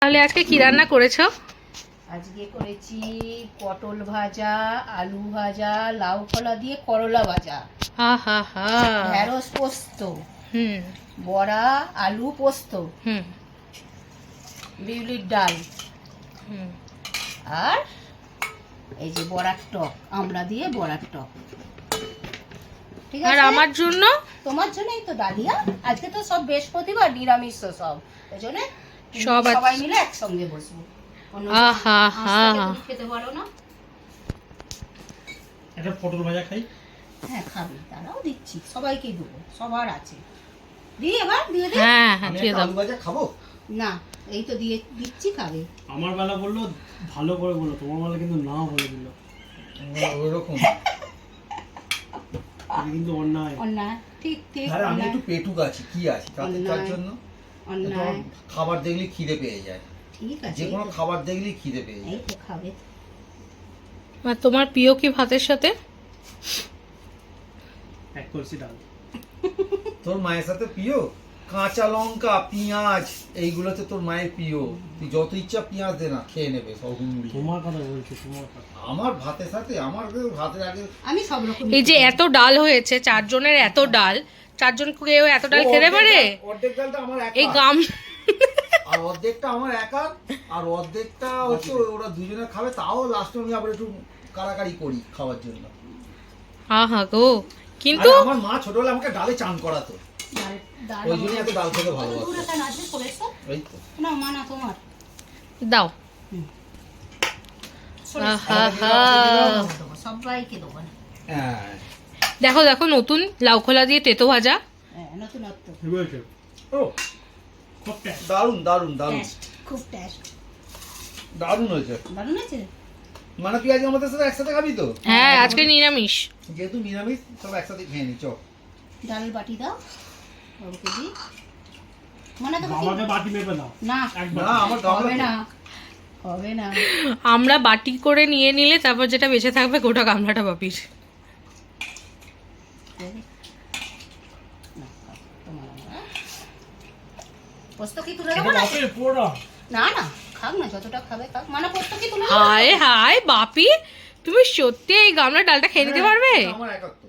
তাহলে আজকে কি রান্না করেছো? আজকে করেছি পটল ভাজা, আলু ভাজা, লাউ কলা দিয়ে করলা ভাজা, আহা হা, ঢেঁড়স পোস্ত, হুম বড়া, আলু পোস্ত, হুম বিউলির ডাল, হুম। আর এই যে বড়ার টক, আমড়া দিয়ে বড়ার টক। ঠিক আর আছে, আমার জন্য তোমার জন্যই তো ডালিয়া। আজকে তো সব বৃহস্পতিবার, নিরামিষ তো সব, ওই জন্য সব সবাই মিলে একসঙ্গে বসবো। আহা হা, খেতে পারো না? একটা পটল ভাজা খাই। হ্যাঁ খাবে, তারাও দিচ্ছি, সবাইকে দেবো, সবার আছে। দিয়ে এবার দিয়ে দে। হ্যাঁ হ্যাঁ আমি দিয়ে একটা দাও। আলু ভাজা খাবো। না, এই তো দিয়ে দিচ্ছি, খাবে। আমার বেলা বললো ভালো করে বললো, তোমার বেলা কিন্তু না বলে দিল। ওইরকম। এটা কিন্তু অন্যায়। অন্যায়, ঠিক ঠিক আরে আমি অন্যায়, একটু পেটুক আছি, কি আছি তার অন্যায়। জন্য অন্যায়। তোমার খাবার দেখলে খিদে পেয়ে যায়, ঠিক আছে, যে কোনো খাবার দেখলেই খিদে পেয়ে এই যায়। তো খাবে। আর তোমার প্রিয় কি ভাতের সাথে? এক কলসি ডাল। তোর মায়ের সাথে প্রিয় কাঁচা লঙ্কা, পেঁয়াজ, এইগুলোতে তোর মায়ের প্রিয়। তুই যত ইচ্ছা পেঁয়াজ দে না, খেয়ে নেবে সব হুমড়ি। তোমার কথা বলছি, তোমার কথা। আমার ভাতের সাথে, আমার ভাতের আগে আমি সব রকম এই যে এত ডাল হয়েছে, চারজনের এত ডাল, চারজন কেউ এত ডাল খেতে পারে? অর্ধেক ডালটা আমার এই একা, গাম আর অর্ধেকটা আমার একা, আর অর্ধেকটা হচ্ছে ওরা দুজনে খাবে। তাও লাস্টে আমি আবার একটু কাড়াকাড়ি করি খাওয়ার জন্য। আহা গো, কিন্তু আরে আমার মা ছোটবেলায় আমাকে ডালে চান করাতো, ডাল ওই জন্যই এত ডাল খেতে কত ভালোবাসে। দূরে কেন আসবে করেছো? এই তো না মা, না তোমার। দাও। সরে আহা হা, দেবো, সবাইকে দেবো না। হ্যাঁ। দেখো দেখো, নতুন লাউ খোলা দিয়ে তেতো ভাজা। হ্যাঁ, নতুনত্ব। কি বলছো? ও খুব টেস্ট। দারুণ দারুণ দারুণ টেস্ট, খুব টেস্ট। দারুণ হয়েছে। দারুণ আছে। মানে তুই আজকে আমাদের সাথে একসাথে খাবি তো? হ্যাঁ আজকে নিরামিষ। যেহেতু নিরামিষ, সব একসাথে খেয়ে নি। চ ডাল বাটি দাও, বাবুকে দিই। মানে তো আমাকে বাটি মেপে দাও না, একবার। না, আমার গামলা হবে তো। না, হবে না। আমরা বাটি করে নিয়ে নিলে তারপর যেটা বেঁচে থাকবে গোটা গামলাটা বাপির। না, তোমার আমার। পোস্ত কি তুলে এটা দেবো না? বাপরে পোড়া। না না, খাক না, যতটা খাবে খাক। মানে পোস্ত কি তুলে দেবো? হায় হায় বাপি, তুমি সত্যি এই গামলা ডালটা খেয়ে নিতে পারবে? আমার একাত্ম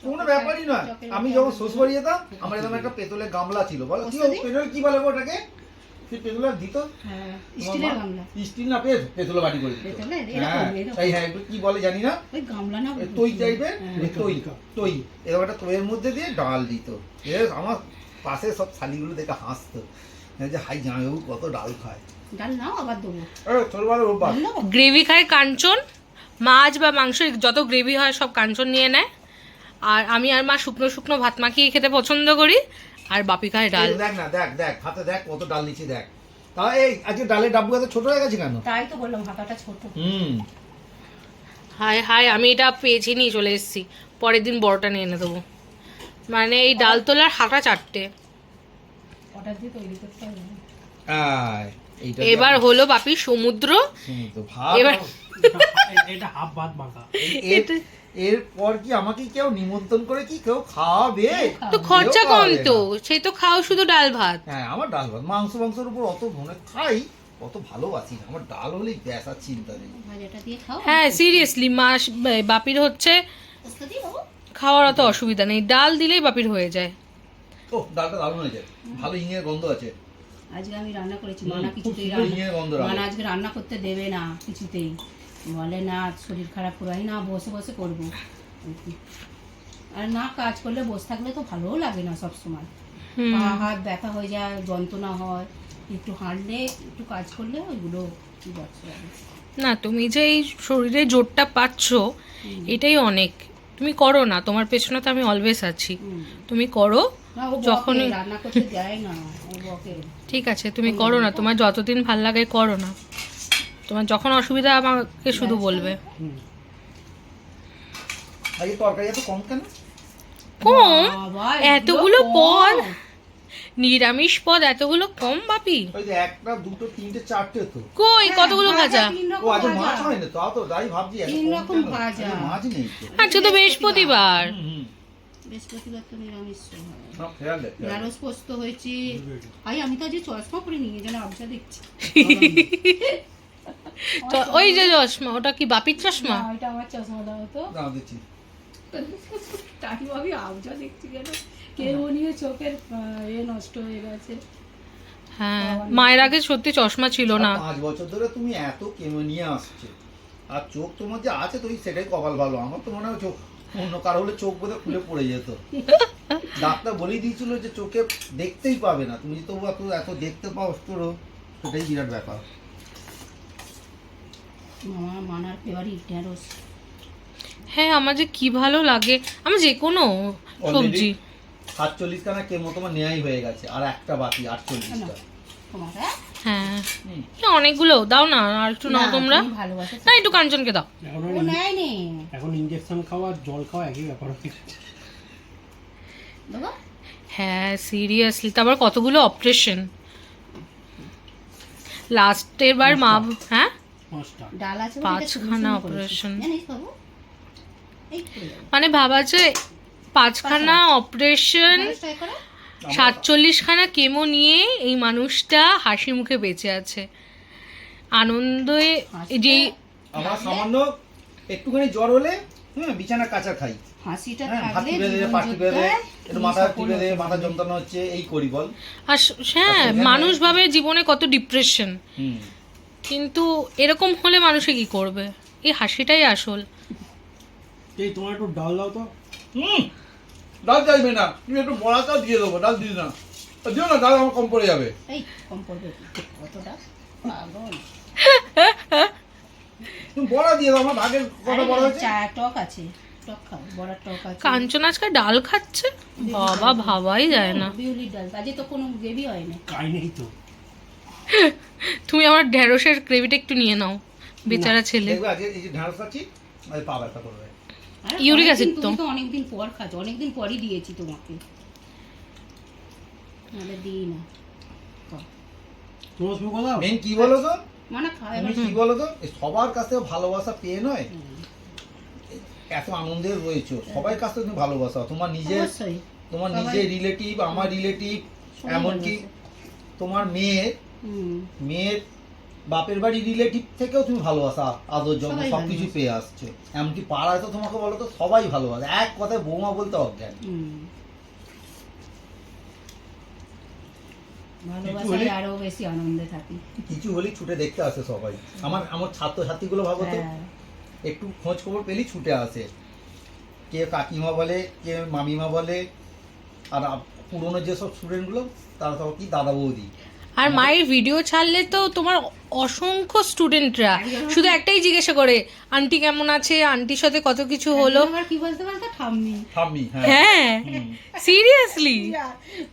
কোনো ব্যাপারই না। আমি যখন শ্বশুরবাড়ি যেতাম, আমার এরকম একটা পেতলের গামলা ছিল। বলো কি পোস্ত দি? পেতল কি বলে গো ওটাকে? সেই পেতলের দিত হ্যাঁ, তোমার স্টিলের মা? গামলা। স্টিল না, পেতলের বাটি করে দিত। পেতলের? হ্যাঁ, এরকম, এরকম। এই হ্যাঁ, একটু কি বলে জানি না, ওই গামলা না, ওই তৈ টাইপের, হ্যাঁ। ওই তৈ এরকম একটা তৈয়ের মধ্যে দিয়ে ডাল দিত। আমার পাশে সব শালিগুলো দেখে হাসতো যে হাই জামাইবাবু কত ডাল খায়। ডাল নাও, আবার দেবো। ছোটবেলার অভ্যাস। ডাল নেবো? গ্রেভি খায় কাঞ্চন, মাছ বা মাংস যত গ্রেভি হয় সব কাঞ্চন নিয়ে নেয়। আর আমি আর মা শুকনো শুকনো ভাত মাখিয়ে খেতে পছন্দ করি, আর বাপি খায় ডাল। দেখ না, দেখ দেখ হাতে দেখ কত ডাল নিচ্ছি, দেখ। তা এই আজকে ডালের ডাব্বু এত ছোট হয়ে গেছে কেন? তাই তো বললাম, হাতাটা ছোট। হায় হায়, আমি এটা পেয়েছি নিয়ে চলে এসেছি, পরের দিন বড়টা নিয়ে এনে দেবো। মানে এই ডাল তোলার হাঁটা চারটে। অর্ডার দিয়ে তৈরি করতে হবে না? এইটা এবার হলো বাপি সমুদ্র। এবার এটা হাফ ভাত মাখা। এরপর কি আমাকে কেউ নিমন্ত্রণ করে কি কেউ খাওয়াবে? তো খরচা কেউ কম খাওয়াবে তো, না। সেই তো খাও শুধু ডাল ভাত। হ্যাঁ, আমার ডাল ভাত, মাংসের উপর অত মনে খাই, অত ভালোবাসি না। আমার ডাল হলেই ব্যাস, আর চিন্তা নেই। ভাজাটা দিয়ে খাও। হ্যাঁ সিরিয়াসলি, মাস বাপির হচ্ছে পোস্ত দিয়ে দেবো? খাওয়ার অত অসুবিধা নেই, ডাল দিলেই বাপির হয়ে যায়। ও ডালটা দারুণ হয়েছে, ভালো ইঙের গন্ধ আছে। আজকে আমি রান্না করেছি, হুম, মানা খুব কিছুতেই সুন্দর ইঙের গন্ধ রান্না, রাখে। মানা আজকে রান্না করতে দেবে না কিছুতেই, বলে না শরীর খারাপ করাই না, বসে বসে করবো। আর না কাজ করলে বসে থাকলে তো ভালোও লাগে না সব সময়। হুম। পা হাত ব্যথা হয়ে যায়, যন্ত্রণা হয়, একটু হাঁটলে একটু কাজ করলে ওইগুলো কি বলছে লাগে। না তুমি যে এই শরীরে জোরটা পাচ্ছ এটাই অনেক। তুমি করো না, তোমার পেছনে তো আমি অলওয়েজ আছি। হুম। তুমি করো না, ও বকে, যখনই- রান্না করতে দেয় না, ও বকে। ঠিক আছে তুমি করো না, তোমার যতদিন ভাল লাগে করো না, তোমার যখন অসুবিধা আমাকে শুধু বলবে। আজকে তরকারি এত কম কেন? কম? বাবা, এতগুলো এগুলো পদ, কম। নিরামিষ পদ এতগুলো কম বাপি? ওই যে একটা দুটো তিনটে চারটে তো। কই কতগুলো হ্যাঁ, ভাজা? তিন রকম ও আজকে ভাজা। মাছ হয় না, তাও তো তাই ভাবছি এত তিন কম রকম কেন? ভাজা। আজকে মাছ নেই তো। আজকে তো বৃহস্পতিবার। হুম, হুম। বৃহস্পতিবার তো নিরামিষ হয়। না, খেয়াল দে, খেয়াল দে। ঢ্যাঁড়স পোস্ত হয়েছে। আই আমি তো আজ চশমা পরে নিয়ে যেন আবজা দেখছি। তো ওই যে চশমা, ওটা কি বাপির চশমা? না, ওইটা আমার চশমা দাও তো। দাও দিচ্ছি। তাই ভাবি আবজা দেখছি কেন, কেউ নিয়ে চোখের নষ্ট হয়ে গেছে। হ্যাঁ, মায়ের আগে সত্যি চশমা ছিল না। আর 5 বছর ধরে তুমি এত কেমো নিয়ে আসছে, আর চোখ তোমার যে আছে তুমি সেটাই কপাল ভালো। আমার তো মনে হয় চোখ অন্য কারো হলে চোখ বোধহয় খুলে পড়ে যেত। ডাক্তার বলেই দিয়েছিল যে চোখে দেখতেই পাবে না, তুমি তো এত এত দেখতে পাও তোরও, সেটাই বিরাট ব্যাপার। আমার মানার ফেভারিট ঢ্যাঁড়স। হ্যাঁ, আমার যে কি ভালো লাগে, আমি যে কোনো সবজি। 47 খানা কেমো তোমার নেয়াই হয়ে গেছে, আর একটা বাকি 48টা। তোমার হ্যাঁ, এ অনেকগুলো দাও না, আর একটু নাও তোমরা। ভালোবাসা না, একটু কাঞ্চনকে দাও। ও নেয়নি এখন ইনজেকশন খাওয়া আর জল খাওয়া একই ব্যাপার হয়ে গেছে। বাবা। হ্যাঁ, সিরিয়াসলি, তারপর কতগুলো অপারেশন লাস্টের বার মা। হ্যাঁ, 5টা। ডাল আছে 5খানা অপারেশন, জানিস বাবু, এই করে দাও। মানে ভাবা যে 5খানা অপারেশন, ঢ্যাঁড়স try করো। 47খানা কেমো নিয়ে এই মানুষটা হাসি মুখে বেঁচে আছে, আনন্দে। যে আমার সামান্য একটুখানি জ্বর হলে বিছানা কাঁচা খাই, হাসিটা হ্যাঁ, হাত থাকলে টিপে দে, জীবন পা টিপে দে, যোদ্ধায় একটু তুমি মাথা সফল টিপে দে, হতে মাথা পারবে। যন্ত্রণা হচ্ছে, এই করি বল। আর হ্যাঁ, সেখানে- মানুষ ভাবে জীবনে কত ডিপ্রেশন, হুম। কিন্তু এরকম হলে মানুষে কি করবে? এই হাসিটাই আসল। এই তোমার একটু ডাল দাও তো। ডাল চাইবে না, তুমি একটু বড়াটাও দিয়ে দেবো, ডাল দিস না, দিও না, ডাল আমার কম পড়ে যাবে। এই কম পড়বে কতটা পাগল। তুমি বড়া দিয়ে দাও, আমার ভাগের কটা বড় হয়েছে। চা টক আছে, টক খাও, বড় টক আছে। কাঞ্চন আজকে ডাল খাচ্ছে, বাবা ভাবাই যায় না। বিউলির ডাল, আজকে তো কোনো গ্রেভি হয় না। খাই নেই তো। তুমি আমার ঢেঁড়সের গ্রেভিটা একটু নিয়ে নাও, বেচারা ছেলে। দেখবে আজকে এই যে ঢ্যাঁড়স খাচ্ছি, আজ পা ব্যথা করবে। আরে ইউরিক অনেকদিন, অ্যাসিড তো। তুমি তো অনেকদিন পর খাচ্ছ, অনেকদিন পরই দিয়েছি তোমাকে, নাহলে দিই না। খাও। তোমরা শুরু করে দাও। মেন কি বলো তো, মানে খাও তুমি এবার। কি বলো তো, এই সবার কাছ থেকে ভালোবাসা পেয়ে নয়, এত আনন্দের রয়েছে, সবার কাছ থেকে তুমি ভালোবাসা, তোমার নিজের, অবশ্যই তোমার সবাই- নিজের রিলেটিভ, আমার রিলেটিভ, সবাই এমনকি ভালোবাসে। তোমার মেয়ের হুম, মেয়ের বাপের বাড়ি রিলেটিভ থেকেও তুমি ভালোবাসা, আদর যত্ন সবাই সবকিছু ভালোবাসে। পেয়ে আসছো। এমনকি পাড়ায় তো তোমাকে বলো তো সবাই ভালোবাসে, এক কথায় বৌমা বলতে অজ্ঞান। হুম। হলে- ভালোবাসায় আরো বেশি আনন্দে থাকি। কিছু হলেই ছুটে দেখতে আসে সবাই। আমার আমার ছাত্রছাত্রীগুলো ভাবো তো, হ্যাঁ। একটু খোঁজ খবর পেলেই ছুটে আসে, কে কাকিমা বলে, কে মামিমা বলে, আর পুরোনো যেসব স্টুডেন্টগুলো তারা তো কি দাদা বৌদি। আর মায়ের ভিডিও ছাড়লে তো তোমার অসংখ্য স্টুডেন্টরা শুধু একটাই জিজ্ঞাসা করে, আন্টি কেমন আছে, আন্টির সাথে কত কিছু হলো। একজন আবার কি বলতে বলতো ঠাম্মি। ঠাম্মি, হ্যাঁ। হ্যাঁ, সিরিয়াসলি।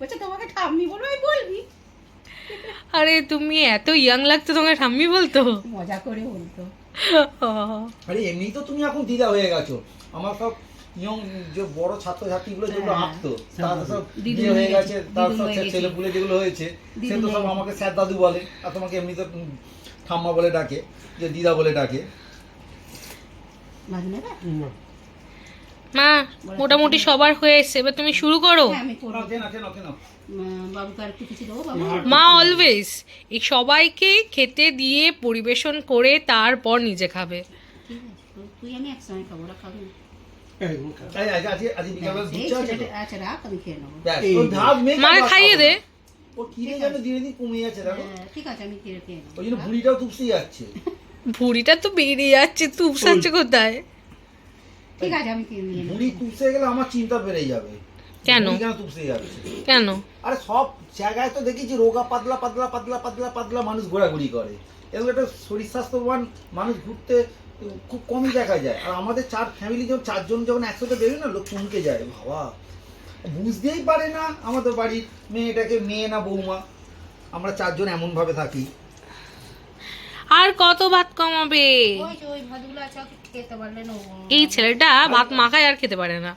বলছে তোমাকে ঠাম্মি বলবো, আমি বলবি। আরে তুমি এত ইয়াং লাগতো, তোমাকে ঠাম্মি বলতো। মজা করে বলতো। আরে এমনি তো তুমি এখন দিদা হয়ে গেছো। আমার সব ইয়ং যে বড় ছাত্রছাত্রীগুলো যেগুলো হ্যাঁ। আঁকতো, তারা সব দিদুন বিয়ে হয়ে হয়ে গেছে, গেছে, তার দিদুন সব হয়ে গেছে। ছেলেপুলে যেগুলো হয়েছে, সে দিদুন তো হয়ে সব গেছে। আমাকে স্যার দাদু বলে, আর তোমাকে এমনি তো ঠাম্মা বলে ডাকে, যে দিদা বলে ডাকে। ভাত নেবে? না। মা, মোটামুটি সবার হয়ে এসছে, এবার তুমি শুরু করো। হ্যাঁ, আমি করবো। কেন কেন কেন বাবুকে আর একটু কিছু দেবো বাবু? মা অলওয়েজ এই সবাইকে খেতে দিয়ে পরিবেশন করে তারপর নিজে খাবে। ঠিক আছে, তুই আমি একসঙ্গে খাবো, ওরা খাবে না। এই, তুমি খাও। আজ বিকালবেলা এই দুধ চা আছে তো? ছেলেটা- আচ্ছা রাখ, আমি খেয়ে নেবো। ব্যাস, এই ওর ধাপ মেয়ে মাকে খাবার খাইয়ে খাবো দে। না। ও খিদে যেন ধীরে ধীরে কমে যাচ্ছে, দেখো। হ্যাঁ, ঠিক আছে, আমি খেয়ে নেবো। ওই জন্য ভুঁড়িটাও তুপসে যাচ্ছে। ভুঁড়িটা তো বেরিয়ে যাচ্ছে, তুপ সাচ্ছে কোথায়? ঠিক আছে, আমি খেয়ে নিয়ে নেবো। ভুঁড়ি তুপসে গেলে আমার চিন্তা বেড়ে যাবে। কেন? ভুঁড়ি কেন তুপসে যাচ্ছে? কেন? আরে সব জায়গায় তো দেখেছি রোগা পাতলা পাতলা পাতলা পাতলা পাতলা মানুষ ঘোরাঘুরি করে, এগুলো একটা শরীর স্বাস্থ্যবান মানুষ ঘুরতে খুব কমই দেখা যায়। আর আমাদের ফ্যামিলি যখন 4 জন যখন একসাথে বেরোয় না, লোক চমকে যায়, বাবা বুঝতেই পারে না আমাদের বাড়ির মেয়েটাকে মেয়ে না বৌমা, আমরা 4 জন এমন ভাবে থাকি। আর কত ভাত কমাবে? ওই যে ওই ভাতগুলো আছে, ওকে খেতে পারলে না ও- এই ছেলেটা ভাত মাখায় আর খেতে পারে না।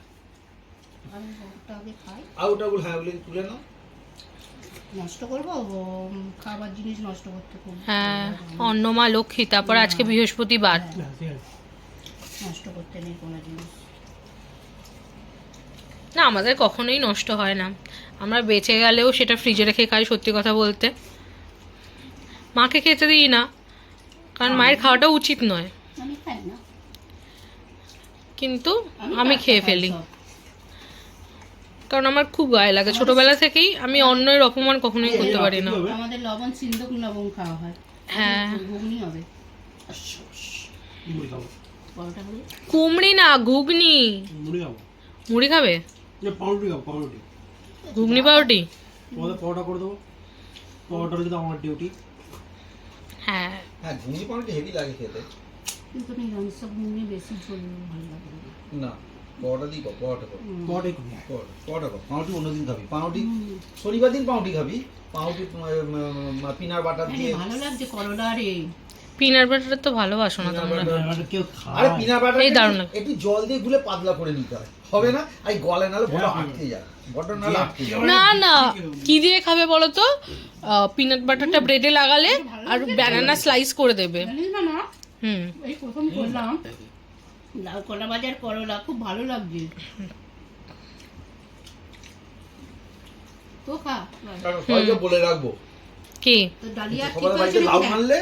আমি ওটা আগে খাই। আর ওটাগুলো হ্যাঁ ওগুলো তুলে নাও। নষ্ট করবো খাবার জিনিস নষ্ট করতে খুব হ্যাঁ, অন্নমা লক্ষ্মী, তারপর আজকে বৃহস্পতিবার। না, ঠিক আছে। নষ্ট করতে নেই কোনো জিনিস। না আমাদের কখনোই নষ্ট হয় না, আমরা বেঁচে গেলেও সেটা ফ্রিজে রেখে খাই, সত্যি কথা বলতে। মাকে খেতে দিই না, কারণ মায়ের খাওয়াটা উচিত নয়, আমি খাই না, কিন্তু আমি টাটকা খেয়ে খাই ফেলি, সব। কারণ আমার খুব গায়ে লাগে। ছোটবেলা থেকেই আমি অন্যের অপমান কখনোই করতে পারি না। আমাদের লবণ সিন্ধুক লবণ খাওয়া হয়। হ্যাঁ। ঘুগনি হবে, মুড়ি খাবো, পরোটা হবে। কুমড়ি না, ঘুগনি। মুড়ি খাবো, মুড়ি খাবে? পাউরুটি খাবো, পাউরুটি। ঘুগনি পাউরুটি? তোমাদের পরোটা করে দেবো, পরোটা হলে তো আমার ডিউটি। হ্যাঁ। হ্যাঁ ঘুগনি পাউরুটি হেভি লাগে খেতে। কিন্তু নিরামিষ ঘুগনি বেশি ঝোল ভালো লাগে না। না পরোটা দিই, পরোটা কর, পরোটাই খাবো। পরোটা কর। পাউরুটি অন্যদিন খাবি, পাউরুটি শনিবার দিন পাউরুটি খাবি, পাউরুটি পিনার বাটার দিয়ে। ভালো লাগছে করলা রে। পিনাট বাটার তো ভালোবাসো না তোমরা? আর কেউ খায়? আরে পিনার বাটার এই দারুণ লাগে। একটু জল দিয়ে গুলে পাতলা করে নিতে হয়, হবে না? আর গলে নালে বড় আটকে যায়, বড় নালে আটকে যায়। না না, কি দিয়ে খাবে বলো তো? পিনাট বাটারটা ব্রেডে লাগালে আর ব্যানানা স্লাইস করে দেবে। জানিস না না, হুম। এই প্রথম করলাম লাউ কলা বাজার করলা, খুব ভালো লাগছে। তো খা, কারণ সবাইকে বলে রাখবো, কি? তো ডালিয়া ঠিক সবার বাড়িতে হয়েছে লাউ নাকি? আনলে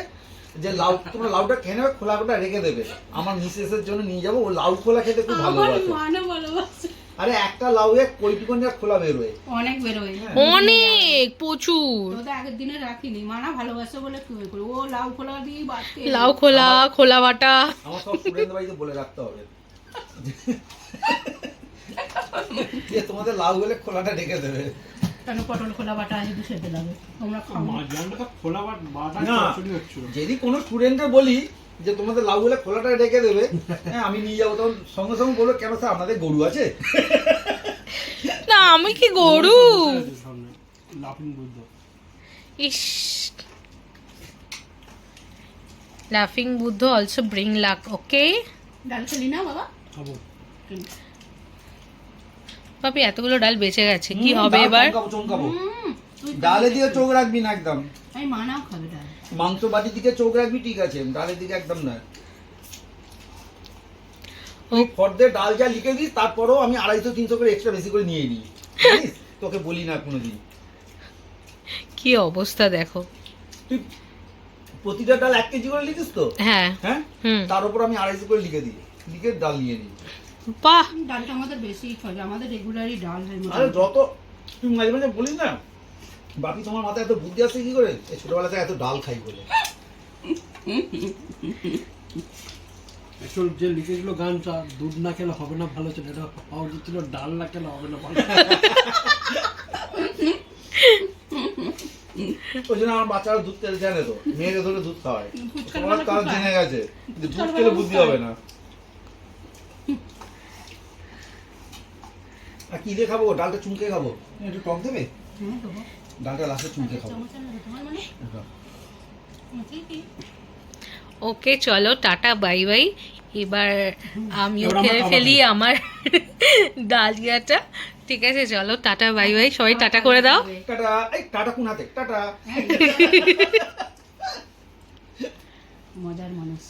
যে লাউ, তোমরা লাউটা খেয়ে নেবে, খোলা খোলা রেখে দেবে। আমার মিসেসের জন্য নিয়ে যাবো, ও লাউ খোলা খেতে খুব আমার ভালোবাসে। মানে ভালোবাসে। আরে একটা লাউ এ কইটুকুন যা খোলা বেরোয়। অনেক বেরোয়। অনেক, প্রচুর। তো তো আগের দিনে রাখিনি, মানা ভালোবাসে বলে কি করি, ও লাউ খোলা দিয়ে বাটকে। লাউ খোলা, খোলা বাটা। আমার সব স্টুডেন্টদের বাড়িতে বলে রাখতে হবে যে তোমাদের লাউ হলে খোলাটা রেখে দেবে। কেন পটল খোলা বাটা যদি খেতে লাগে, তোমরা খাও। মাঝখানটা খোলা বাটা না। চচ্চড়ি হচ্ছিল। যদি কোনো স্টুডেন্টকে বলি যে তোমাদের লাউ হলে খোলাটা রেখে দেবে, হ্যাঁ আমি নিয়ে যাবো, তখন সঙ্গে সঙ্গে বলবো কেন স্যার আপনাদের গরু আছে? না আমি কি গরু? সামনে লাফিং বুদ্ধ। ইস, লাফিং বুদ্ধ অলসো ব্রিং লাক। ওকে ডাল খেলি না বাবা? খাবো। পাপি, এতগুলো ডাল বেঁচে গেছে, কি হুম, হবে ডাল এবার? চমকাবো, চমকাবো। তুই ডালে দিয়ে চোখ রাখবি না একদম। আমি মানাও খাবে ডাল। মাংস বাটির দিকে চোখ রাখবি ঠিক আছে, ডালের দিকে একদম না। ও ফর্দে ডাল যা লিখে দিস, তারপরেও আমি 250-300 করে এক্সট্রা বেশি করে নিয়ে নিই, জানিস? তোকে বলি না কোনোদিন। কি অবস্থা দেখো। তুই প্রতিটা ডাল 1 কেজি করে লিখিস তো? হ্যাঁ। হ্যাঁ, হুম। তার উপর আমি 250 করে লিখে দিই, লিখে ডাল নিয়ে নিই। বাহ। ডালটা আমাদের বেশি খাবে, আমাদের রেগুলারই ডাল হয় আরে মোটামুটি। যত তুই মাঝে মাঝে বলিস না, বাপি তোমার মাথায় এত বুদ্ধি আসছে কি করে? এই ছোটবেলা থেকে এত ডাল খাই বলে। আসল যে লিখেছিল গানটা, দুধ না খেলে হবে না ভালো ছিল, এটা পাওয়া ছিল ডাল না খেলে হবে না ভালো। ওই জন্য আমার বাচ্চারা দুধ খেতে জানে তো, মেয়েকে ধরে দুধ খাওয়ায়। ফুচকার তোমার বেলা কাল ফুচকা। জেনে গেছে যে দুধ ফুচকার খেলে বেলা বুদ্ধি ফুচকা। হবে না। আর কি দিয়ে খাবো? ডালটা চুমকে খাবো, একটু টক দেবে? হ্যাঁ দেবো। ডালটা লাস্টে চুমকে খাবো। চামচ আনলে তোমার মানে কি? ওকে চলো, টাটা বাই বাই। এবার আমিও এবার আমরা খেয়ে খাবার ফেলি খাই। আমার ডালিয়াটা। ঠিক আছে চলো, টাটা বাই বাই, সবাই টাটা করে দাও। টাটা। এই টাটা কোন হাতে? টাটা। মজার মানুষ।